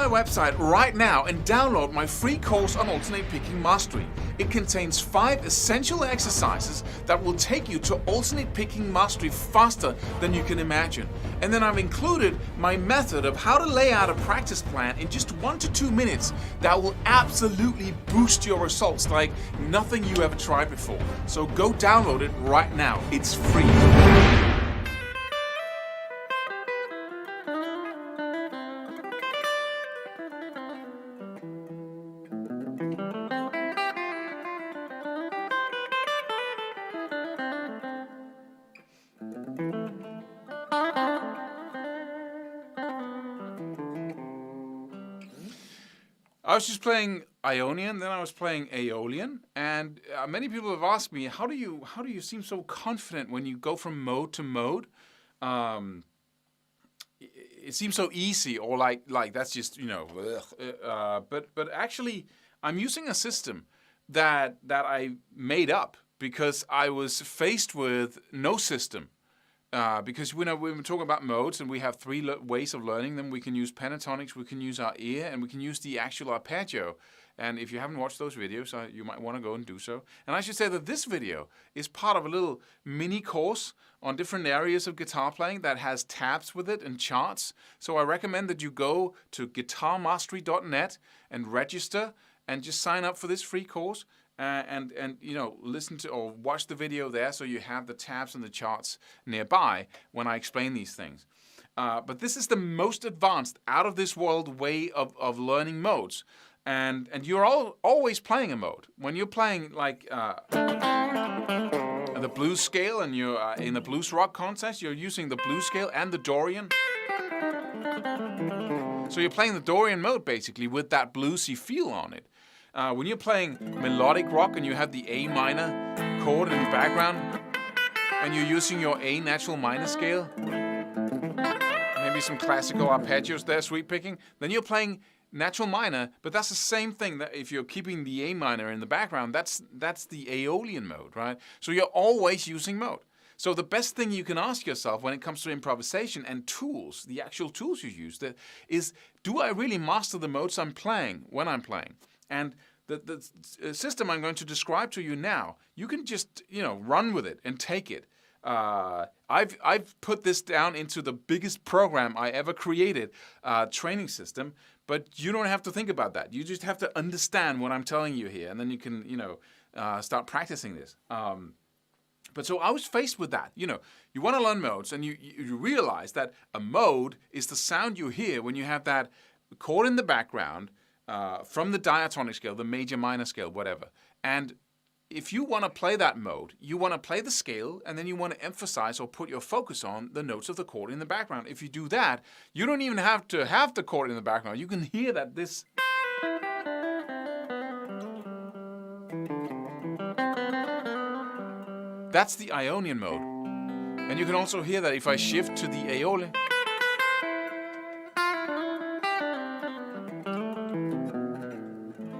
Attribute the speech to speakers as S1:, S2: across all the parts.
S1: my website right now and download my free course on alternate picking mastery. It contains 5 essential exercises that will take you to alternate picking mastery faster than you can imagine. And then I've included my method of how to lay out a practice plan in just 1 to 2 minutes that will absolutely boost your results like nothing you ever tried before. So go download it right now. It's free. I was just playing Ionian, then I was playing Aeolian, and many people have asked me, how do you seem so confident when you go from mode to mode? It seems so easy, or like that's just but actually I'm using a system that I made up because I was faced with no system. Because we've been talking about modes, and we have 3 ways of learning them. We can use pentatonics, we can use our ear, and we can use the actual arpeggio. And if you haven't watched those videos, you might want to go and do so. And I should say that this video is part of a little mini course on different areas of guitar playing that has tabs with it and charts. So I recommend that you go to guitarmastery.net and register and just sign up for this free course. And listen to or watch the video there so you have the tabs and the charts nearby when I explain these things. But this is the most advanced, out of this world way of learning modes. And you're always playing a mode. When you're playing like the blues scale and you're in a blues rock contest, you're using the blues scale and the Dorian. So you're playing the Dorian mode basically with that bluesy feel on it. When you're playing melodic rock and you have the A minor chord in the background and you're using your A natural minor scale, maybe some classical arpeggios there, sweep picking, then you're playing natural minor, but that's the same thing. That if you're keeping the A minor in the background, that's the Aeolian mode, right? So you're always using mode. So the best thing you can ask yourself when it comes to improvisation and tools, the actual tools you use, is do I really master the modes I'm playing when I'm playing? And the system I'm going to describe to you now, you can just run with it and take it. I've put this down into the biggest program I ever created, training system. But you don't have to think about that. You just have to understand what I'm telling you here, and then you can start practicing this. But so I was faced with that. You want to learn modes, and you realize that a mode is the sound you hear when you have that chord in the background. From the diatonic scale, the major minor scale, whatever. And if you want to play that mode, you want to play the scale, and then you want to emphasize or put your focus on the notes of the chord in the background. If you do that, you don't even have to have the chord in the background. You can hear that this... That's the Ionian mode. And you can also hear that if I shift to the Aeolian...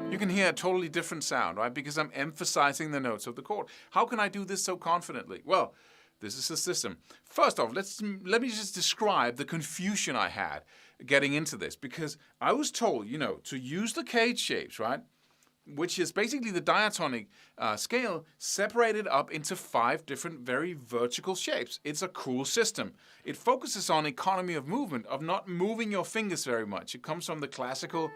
S1: You can hear a totally different sound, right? Because I'm emphasizing the notes of the chord. How can I do this so confidently? Well, this is the system. First off, let me just describe the confusion I had getting into this, because I was told, to use the CAGED shapes, right? Which is basically the diatonic scale separated up into 5 different very vertical shapes. It's a cool system. It focuses on economy of movement, of not moving your fingers very much. It comes from the classical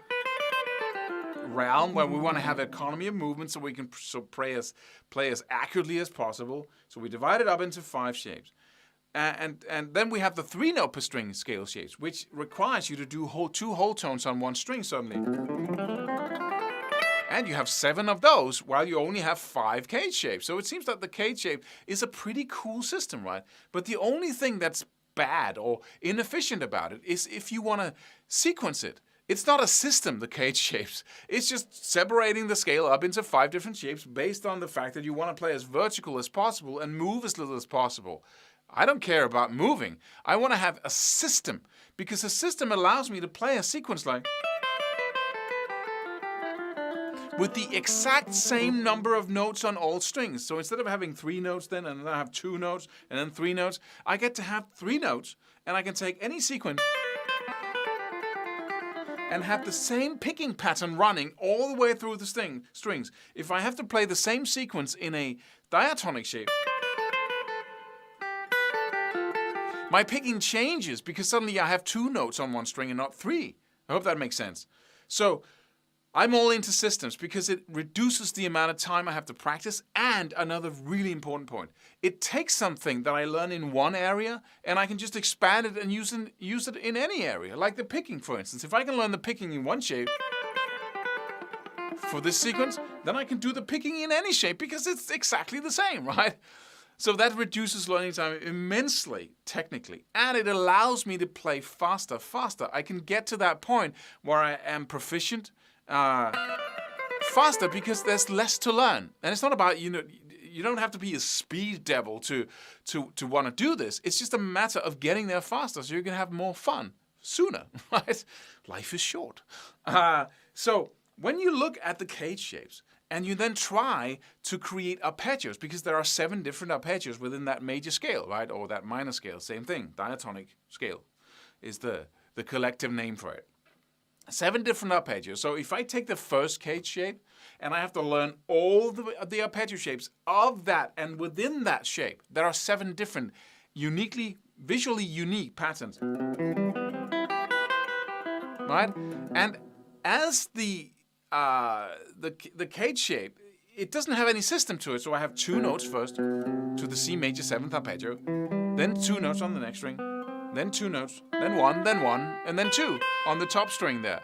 S1: realm where we want to have economy of movement so we can play as accurately as possible. So we divide it up into 5 shapes. And then we have the 3-note per string scale shapes, which requires you to do 2 whole tones on 1 string suddenly. And you have 7 of those while you only have 5 CAGED shapes. So it seems that the CAGED shape is a pretty cool system, right? But the only thing that's bad or inefficient about it is if you want to sequence it. It's not a system, the CAGED shapes. It's just separating the scale up into 5 different shapes based on the fact that you want to play as vertical as possible and move as little as possible. I don't care about moving. I want to have a system, because a system allows me to play a sequence like... with the exact same number of notes on all strings. So instead of having 3 notes then, and then I have 2 notes, and then 3 notes, I get to have 3 notes, and I can take any sequence and have the same picking pattern running all the way through the strings. If I have to play the same sequence in a diatonic shape, my picking changes because suddenly I have 2 notes on one string and not 3. I hope that makes sense. So I'm all into systems because it reduces the amount of time I have to practice. And another really important point, it takes something that I learn in one area and I can just expand it and use it in any area. Like the picking, for instance. If I can learn the picking in one shape for this sequence, then I can do the picking in any shape because it's exactly the same, right? So that reduces learning time immensely, technically. And it allows me to play faster. I can get to that point where I am proficient faster because there's less to learn. And it's not about, you don't have to be a speed devil to want to do this. It's just a matter of getting there faster so you can have more fun sooner, right? Life is short. So when you look at the CAGED shapes, and you then try to create arpeggios, because there are 7 different arpeggios within that major scale, right? Or that minor scale, same thing. Diatonic scale is the collective name for it. 7 different arpeggios. So if I take the first CAGED shape, and I have to learn all the arpeggio shapes of that, and within that shape, there are 7 different visually unique patterns. Right? And as the CAGED shape, it doesn't have any system to it. So I have 2 notes first to the C major 7th arpeggio, then 2 notes on the next string, then 2 notes, then 1, and then 2 on the top string there.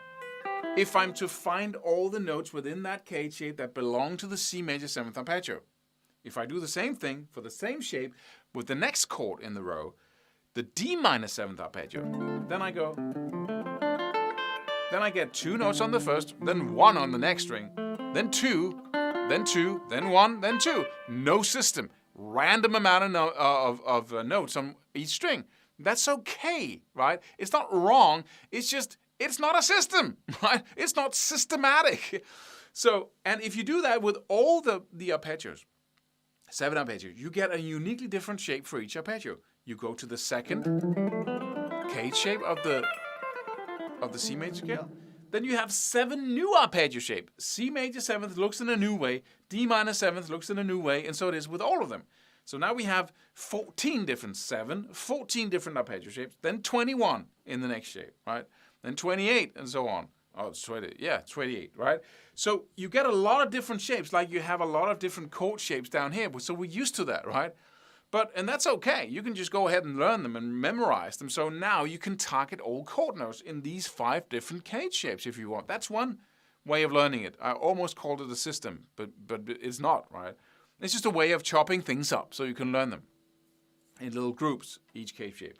S1: If I'm to find all the notes within that CAGED shape that belong to the C major 7th arpeggio, if I do the same thing for the same shape with the next chord in the row, the D minor 7th arpeggio, then I get 2 notes on the first, then 1 on the next string, then 2, then 2, then 1, then 2. No system. Random amount of notes on each string. That's okay, right? It's not wrong. It's just, it's not a system, right? It's not systematic. So, and if you do that with all the arpeggios, 7 arpeggios, you get a uniquely different shape for each arpeggio. You go to the second CAGED shape of the C major scale, then you have 7 new arpeggio shapes. C major 7th looks in a new way, D minor 7th looks in a new way, and so it is with all of them. So now we have 14 different arpeggio shapes, then 21 in the next shape, right? Then 28 and so on. Oh, it's 20, yeah, 28, right? So you get a lot of different shapes, like you have a lot of different chord shapes down here, so we're used to that, right? And that's okay. You can just go ahead and learn them and memorize them. So now you can target all chord notes in these 5 different CAGED shapes if you want. That's one way of learning it. I almost called it a system, but it's not, right? It's just a way of chopping things up so you can learn them in little groups, each CAGED shape.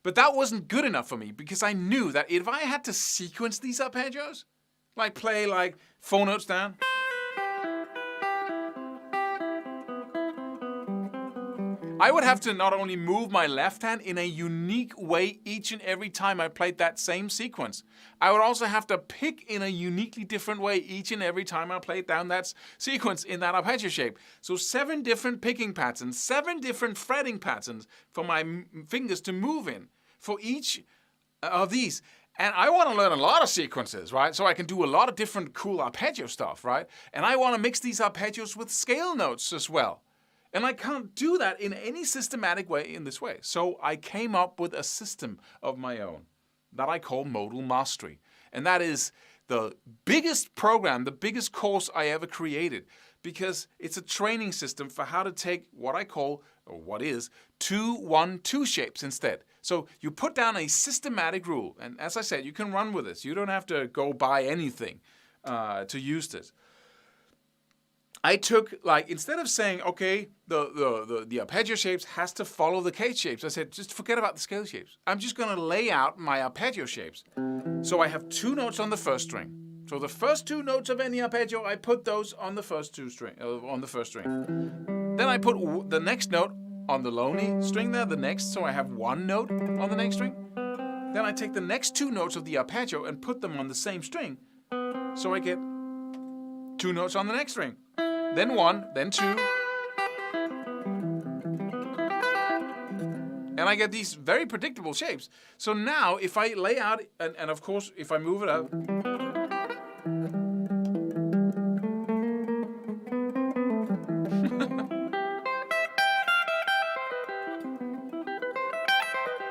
S1: But that wasn't good enough for me because I knew that if I had to sequence these arpeggios, like play like 4 notes down, I would have to not only move my left hand in a unique way each and every time I played that same sequence, I would also have to pick in a uniquely different way each and every time I played down that sequence in that arpeggio shape. So 7 different picking patterns, 7 different fretting patterns for my fingers to move in for each of these. And I want to learn a lot of sequences, right? So I can do a lot of different cool arpeggio stuff, right? And I want to mix these arpeggios with scale notes as well. And I can't do that in any systematic way in this way. So I came up with a system of my own that I call Modal Mastery. And that is the biggest program, the biggest course I ever created, because it's a training system for how to take what I call, or what is, 2-1-2 shapes instead. So you put down a systematic rule. And as I said, you can run with this. You don't have to go buy anything to use this. I took, like, instead of saying, okay, the arpeggio shapes has to follow the CAGED shapes, I said, just forget about the scale shapes. I'm just going to lay out my arpeggio shapes. So I have 2 notes on the first string. So the first 2 notes of any arpeggio, I put those on the first string. Then I put the next note on the lonely string there, the next, so I have 1 note on the next string. Then I take the next 2 notes of the arpeggio and put them on the same string. So I get 2 notes on the next string. Then 1, then 2. And And I get these very predictable shapes. So now if I lay out, and of course if I move it up,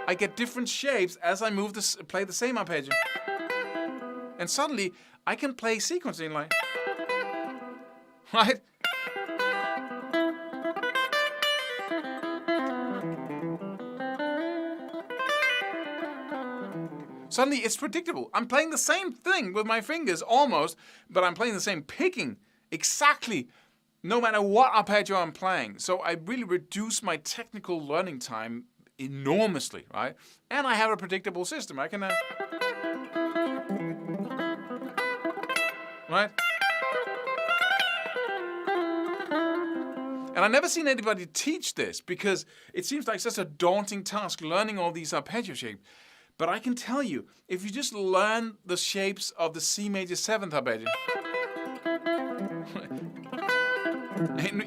S1: I get different shapes as I move this, play the same arpeggio. And suddenly I can play sequencing like, right? Suddenly it's predictable. I'm playing the same thing with my fingers almost, but I'm playing the same picking exactly no matter what arpeggio I'm playing. So I really reduce my technical learning time enormously, right? And I have a predictable system. I can, right? And I've never seen anybody teach this because it seems like such a daunting task learning all these arpeggio shapes. But I can tell you, if you just learn the shapes of the C major 7th arpeggio,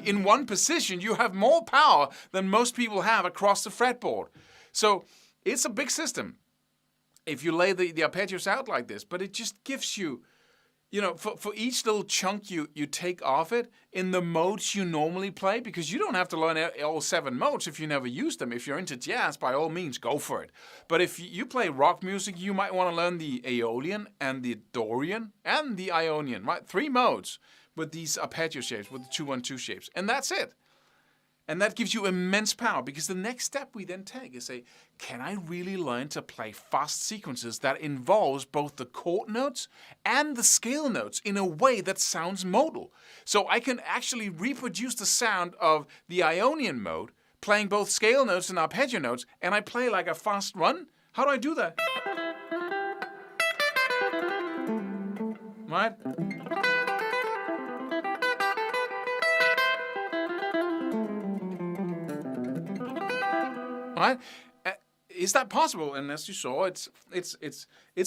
S1: in one position, you have more power than most people have across the fretboard. So it's a big system if you lay the arpeggios out like this, but it just gives you, you know, for each little chunk you take off it in the modes you normally play, because you don't have to learn all 7 modes if you never use them. If you're into jazz, by all means, go for it. But if you play rock music, you might want to learn the Aeolian and the Dorian and the Ionian, right? 3 modes with these arpeggio shapes, with the 2-1-2 shapes. And that's it. And that gives you immense power, because the next step we then take is say, can I really learn to play fast sequences that involves both the chord notes and the scale notes in a way that sounds modal? So I can actually reproduce the sound of the Ionian mode, playing both scale notes and arpeggio notes, and I play like a fast run. How do I do that? Right? Right? Is that possible? And as you saw, it's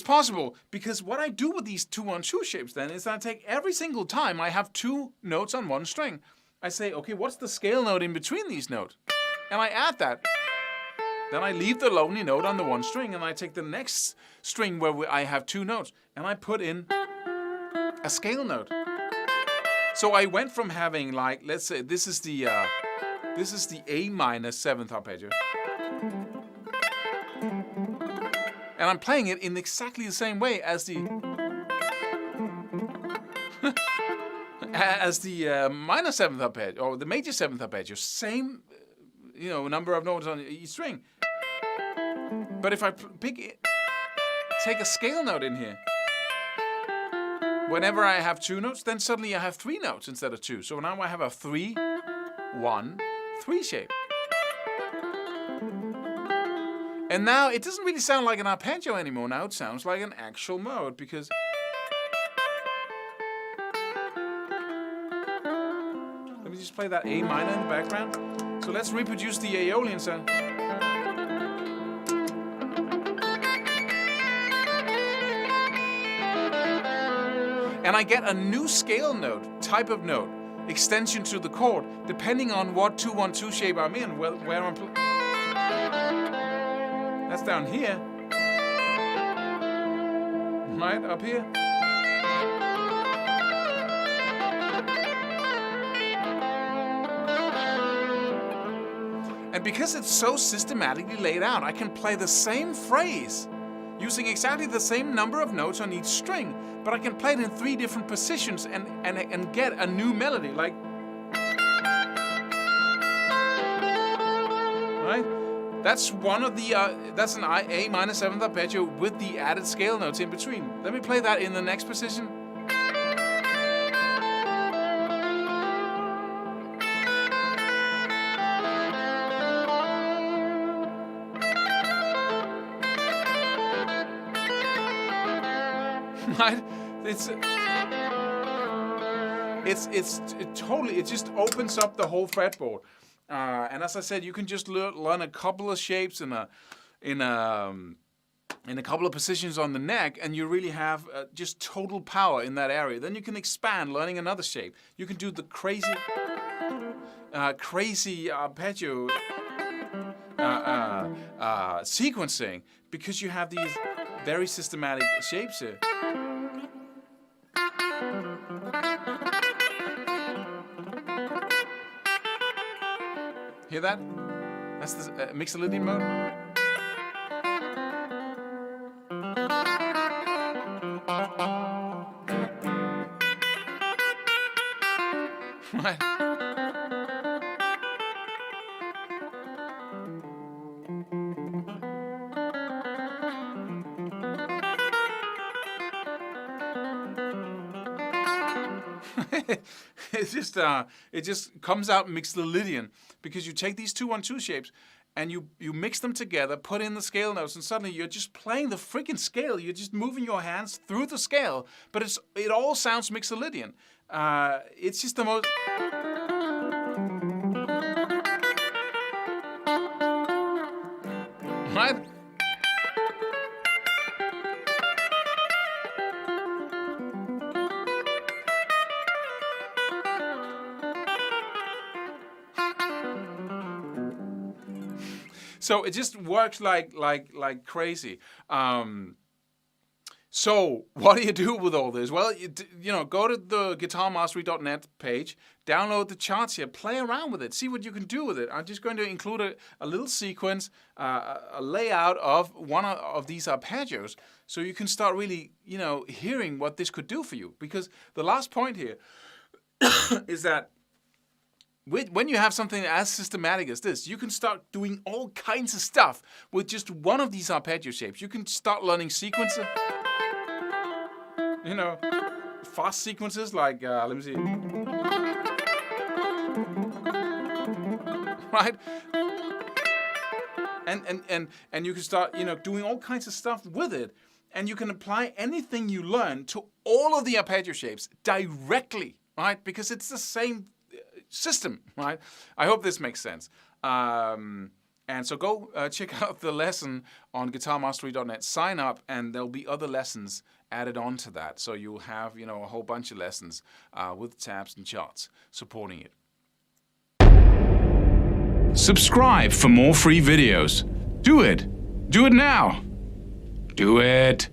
S1: possible, because what I do with these 2-1-2 shapes then is that I take every single time I have 2 notes on one string. I say, okay, what's the scale note in between these notes? And I add that. Then I leave the lonely note on the one string, and I take the next string where I have 2 notes, and I put in a scale note. So I went from having, like, let's say this is the A minor 7th arpeggio. And I'm playing it in exactly the same way as the minor 7th arpeggio, or the major 7th arpeggio. Same, number of notes on each string. But if I take a scale note in here, whenever I have 2 notes, then suddenly I have 3 notes instead of 2. So now I have a 3-1-3 shape. And now it doesn't really sound like an arpeggio anymore. Now it sounds like an actual mode, because let me just play that A minor in the background. So let's reproduce the Aeolian sound. And I get a new scale note, type of note, extension to the chord, depending on what 2-1-2 shape I'm in, where I'm playing. That's down here. Right, up here. And because it's so systematically laid out, I can play the same phrase using exactly the same number of notes on each string, but I can play it in 3 different positions and get a new melody, like, right? That's one of the, that's an A minor 7th arpeggio with the added scale notes in between. Let me play that in the next position. Right? It just opens up the whole fretboard. And as I said, you can just learn a couple of shapes in a couple of positions on the neck, and you really have just total power in that area. Then you can expand, learning another shape. You can do the crazy arpeggio sequencing because you have these very systematic shapes here. Hear that? That's the Mixolydian mode. Right. It just comes out Mixolydian because you take these 2-1-2 shapes and you mix them together, put in the scale notes, and suddenly you're just playing the freaking scale. You're just moving your hands through the scale, but it all sounds Mixolydian. It's just the most. Right? So it just works like crazy. So what do you do with all this? Well, go to the guitarmastery.net page, download the charts here, play around with it, see what you can do with it. I'm just going to include a little sequence, a layout of one of these arpeggios, so you can start really, hearing what this could do for you. Because the last point here is that when you have something as systematic as this, you can start doing all kinds of stuff with just one of these arpeggio shapes. You can start learning sequences, fast sequences like, let me see. Right? And you can start, doing all kinds of stuff with it. And you can apply anything you learn to all of the arpeggio shapes directly, right? Because it's the same system, right? I hope this makes sense. And so go check out the lesson on guitarmastery.net. Sign up, and there'll be other lessons added on to that. So you'll have, a whole bunch of lessons with tabs and charts supporting it. Subscribe for more free videos. Do it. Do it now. Do it.